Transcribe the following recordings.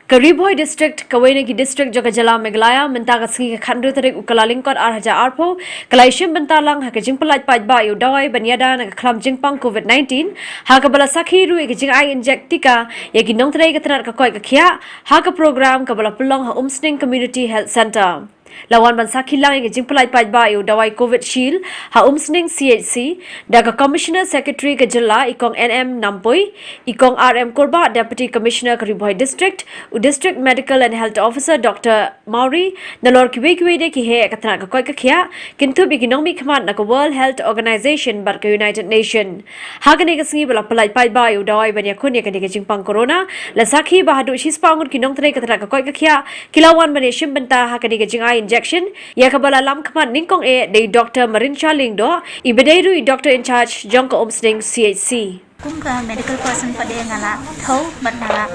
Karibhoy district Kawainagi district Jogajala Meglaya Mentaga Singi Khandru Tarik Ukalalingkot Arhaja Arpo Kalaishim Bentalang Hakajing Palat Pajba Udawai Banyada Naklam Jingpang COVID-19 Hakabala Sakhiru Ikajing I inject tika Yagi Nong Tray Katanar Kakoi Kakia Haka program Kabala Pulong Ha Umsning Community Health Center Lawan ban sakhilang ke jingpalai pajba yu dawai COVID Shield ha umsning CHC daga Commissioner Secretary ke jilla ikong NM Nampoi ikong RM Korba Deputy Commissioner Karibhoy District u District Medical and Health Officer Dr. Mauri nalor kiwe de ki he katna ka koi ka khia kintu biginong mi khmat na ko World Health Organization bar ka United Nation ha ka ne ka singi bala palai pajba yu dawai ban yakun ya ka ne ka jingpang corona la sakhi bahadu shispangun kinong tre katna ka koi ka khia kilawan ban shim banta ha ka ne ka jingai injection yakabala lam khamat ningkong e de Dr. Marincha Lingdo ibedairu Dr. in charge Jongka Umsning CHC Kumka medical person pada ngala thau bat ngala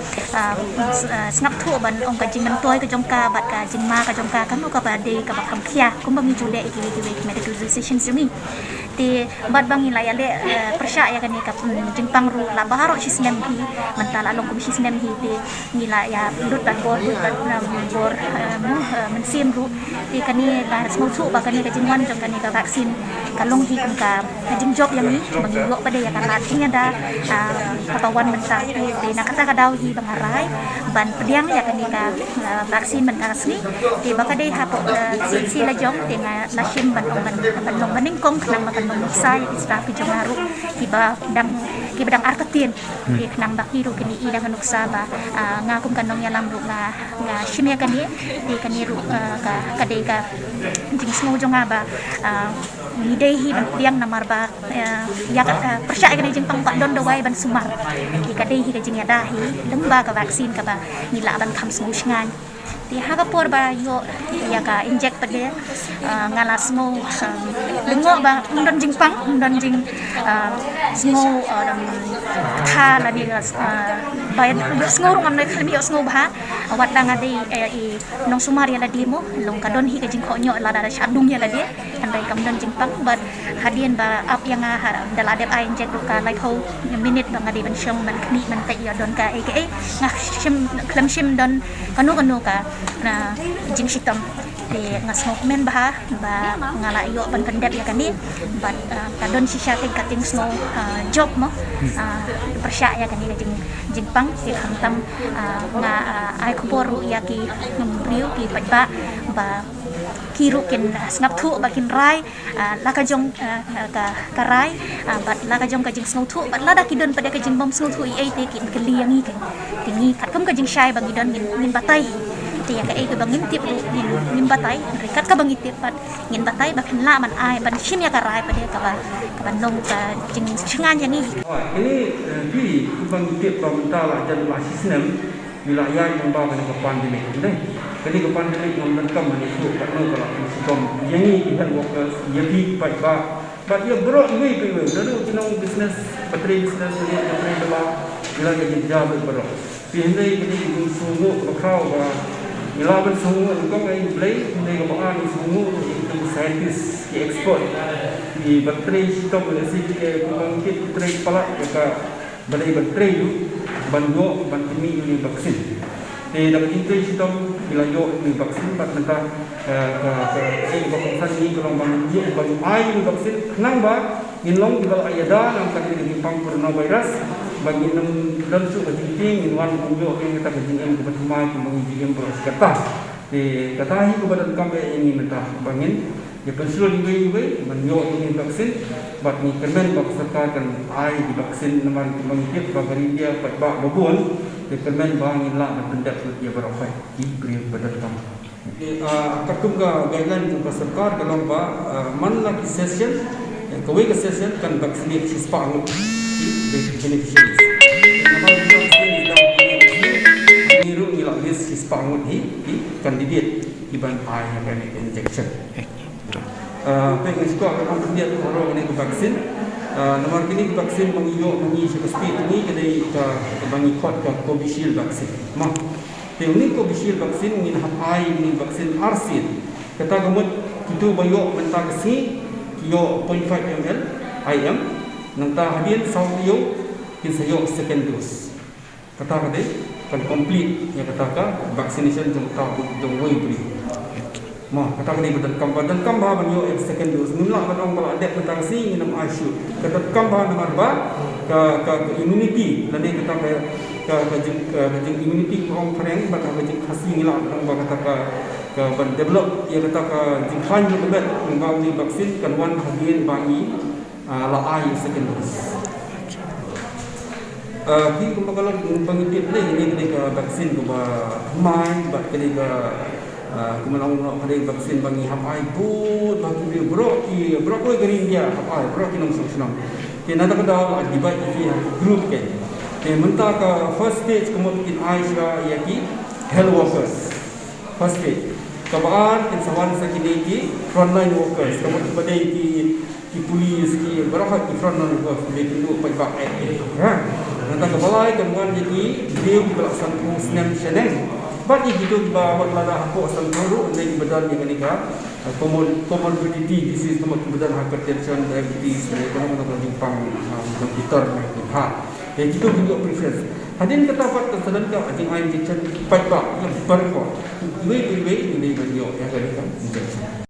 snap thu ban ong ka jing toy ka jongka bat ka jingma ka jongka kan ka ba de ka ba kham khia kum bang jule iki medical decision sumi ti bat bang ila yale persya ya kan ka jingpang ru la baharo sisnem hi mentala long kum sisnem hi ti ngila ya lut bat bor mensim ru ti kan ni la small thu ba kan ni ka jingwan jong kan ni ka vaksin ka long hi kum ka jing job yang ni bang yo pada ya kan la ada katawan mentang di nak kata kadau hi bangarai ban pediang ya kan ka vaksin mentang sini di bakadai hapo si la jong dengan nasim ban long maning kong nang makan sai isra pi jomaru ki badang arkatin di nang bakiru kini ida kanuksa ba ngakum kanong ya lamru nga shimya kani di kani ru ka kadai ka jing smo jonga ba ni dei hi pediang namar ba ya persya kani jing pang don dawai ban sumar di kadai hi kajing ya dahi lemba ka vaksin ka ba nila ban kham smu shngan di haga por ba yo ya ka inject pade ngala smu lengo ba don jing pang don jing smu tha la ni ba smu ngam na khami smu ba wat dang ade i nong sumar ya la di mo long ka don hi kajing kho nyo la da shadung ya la di andai kam don jing pang ba hadian ba ap yang dala dep ai inject ka lai ho minute bang ade ban shong man khni man ta ya don ka aka nga shim klam shim don kanu ka na jing sitam di ngasmok men bah ba ngala yo ban pendep ya kani bat kadon sisya ke kating snow job mo persya ya kani jing pang ki hantam nga ai khoboru ya ki ngembriu ki pajba ba kiru kin snap thu bakin rai laka jong ka rai bat laka jong ka jing snow thu bat lada kidon pada ka jing bom snow thu ai te kin keliangi kan tingi kat kum ka jing shai bagi don min batai ti ya ka ai ka bangin tip min batai rikat ka bangin tip bat ngin batai bakin la man ai ban shim ya ka rai pada ka ban long ka jing chengan yang ni ini di bangin tip mentala dan sistem wilayah yang bawa ke pandemik ini kali ke pandemik yang menkam menisuk kerana kalau sistem yang ini kita workers yang di baik ia berok ini lalu jenong bisnes petri bisnes yang petri dalam wilayah yang jauh berok ini ini sungguh berkau bila bersungguh engkau yang beli ini kebangan sungguh itu saintis di ekspor di petri sistem polisi ke pembangkit petri kepala mereka beli petri banyak bantimi ini vaksin. Di dalam itu sistem bila yo ini vaksin bat mentah vaksin ini kalau banyak banyak air vaksin kenapa inlong kalau ayada yang kami dihimpang coronavirus bagi enam dalam suku penting inwan punjo yang kita berjingam kepada semua pengjingam proses kata. Di kata ini kepada kami ini mentah bangin ya pensul iwe banyak ini vaksin bat ni kemen bak sertakan ai di vaksin nomor mengikut bagi dia pak babun di kemen bangin lah pendak dia berapa di beri berdasarkan katum ka guideline ka sarkar dalam ba man la session kawai ka session kan vaccinate si spang di beneficiaries nama ini ru ila list si spang di candidate iban ai yang injection pengen sekolah kalau dia orang ini vaksin nomor kini vaksin mengi seperti ini kedai ke bangi kot ke Covishield vaksin mah ini Covishield vaksin min hapai ini vaksin arsin kata gemut itu bayo mentang si kio 0.5 ml IM nang ta hadin saw yo kin sayo second dose kata kade kan complete yang kata vaccination jong wei beri mah kata ni badan kam ba banyo second dose nula kadang kalau ada tentang si minum ICU kata kam ba nomor ba ke immunity nanti kata ke immunity orang friend ba ka jing khasi ngila kadang ba kata ke ban develop ia kata ke jing khan yo bet ngau ni vaksin kan wan hagian bangi la ai second dose khi cũng có lần pengitip ni ke vaksin ko ba mai ba ke kemudian orang ada vaksin bagi hapai pun bagi bro ko gerin dia hapai bro ki nong senang ke nada ka daw dibai ki group ke menta ka first stage kemudian Aisha ya ki health workers first stage kabaan kin sawan sa ki frontline workers kemudian badai ki polis ki berapa ki frontline workers le ki lu pai bak ha nada ka balai kemudian jadi dia pelaksanaan senam channel Bagi gitu bahawa lada aku asal baru untuk badan yang ini kan comorbidity disease nomor badan hypertension diabetes mereka nak Jepang komputer ha jadi itu juga preference hadirin kata dapat kesedaran kau anjing injection 5 bak yang berko ini bagi yang kan